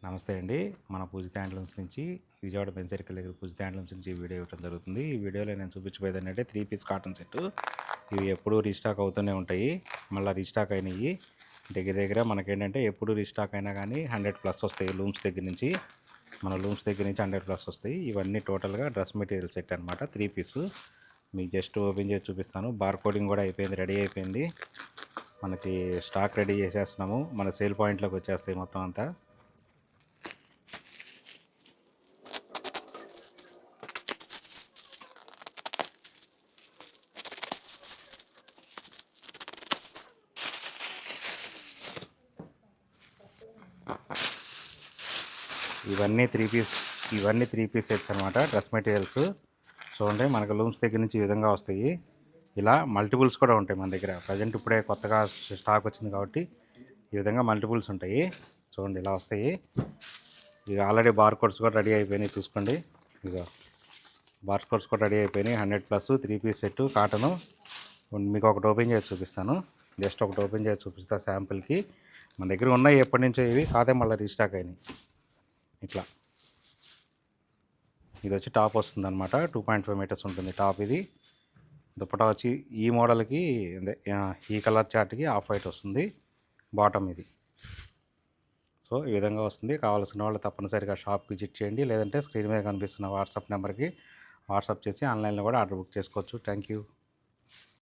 నమస్తే అండి. మన పూజిత హ్యాండ్లూమ్స్ నుంచి విజయవాడ బెంజ్ సర్కిల్ దగ్గర పూజిత హ్యాండ్లూమ్స్ నుంచి వీడియో ఇవ్వడం జరుగుతుంది. ఈ వీడియోలో నేను చూపించబోయేది ఏంటంటే 3 పీస్ కాటన్ సెట్టు. ఇవి ఎప్పుడూ రీస్టాక్ అవుతూనే ఉంటాయి. మళ్ళీ రీస్టాక్ అయినాయి దగ్గర దగ్గర మనకేంటంటే ఎప్పుడు రీస్టాక్ అయినా కానీ 100+ వస్తాయి. లూమ్స్ దగ్గర నుంచి 100+ వస్తాయి. ఇవన్నీ టోటల్గా డ్రెస్ మెటీరియల్ సెట్ అనమాట. 3 పీసు మీకు జస్ట్ ఓపెన్ చేసి చూపిస్తాను. బార్ కోడింగ్ కూడా అయిపోయింది, రెడీ అయిపోయింది. మనకి స్టాక్ రెడీ చేసేస్తున్నాము. మన సేల్ పాయింట్లోకి వచ్చేస్తాయి మొత్తం అంతా. ఇవన్నీ త్రీ పీస్ సెట్స్ అనమాట. డ్రెస్ మెటీరియల్స్ చూడండి, మనకు లూమ్స్ దగ్గర నుంచి ఈ విధంగా వస్తాయి. ఇలా మల్టిపుల్స్ కూడా ఉంటాయి మన దగ్గర. ప్రజెంట్ ఇప్పుడే కొత్తగా స్టాక్ వచ్చింది కాబట్టి ఈ విధంగా మల్టిపుల్స్ ఉంటాయి. చూడండి ఇలా వస్తాయి. ఇక ఆల్రెడీ బార్ కోడ్స్ కూడా రెడీ అయిపోయినాయి. చూసుకోండి, ఇక బార్ కోడ్స్ కూడా రెడీ అయిపోయినాయి. 100+ 3 పీస్ సెట్ కాటను. మీకు ఒకటి ఓపెన్ చేసి చూపిస్తాను. జస్ట్ ఒకటి ఓపెన్ చేసి చూపిస్తాను శాంపుల్కి. మన దగ్గర ఉన్నాయి ఎప్పటి నుంచో ఇవి, కాదే మళ్ళీ రీస్టాక్ అయినాయి. ఇట్లా ఇది వచ్చి టాప్ వస్తుంది అనమాట. 2.5 మీటర్స్ ఉంటుంది టాప్. ఇది దుప్పటా వచ్చి ఈ మోడల్కి ఈ కలర్ చార్ట్కి ఆఫ్ వైట్ వస్తుంది బాటమ్ ఇది. సో ఈ విధంగా వస్తుంది. కావాల్సిన వాళ్ళు తప్పనిసరిగా షాప్ విజిట్ చేయండి, లేదంటే స్క్రీన్ మీద కనిపిస్తున్న వాట్సాప్ నెంబర్కి వాట్సాప్ చేసి ఆన్లైన్లో కూడా ఆర్డర్ బుక్ చేసుకోవచ్చు. Thank you.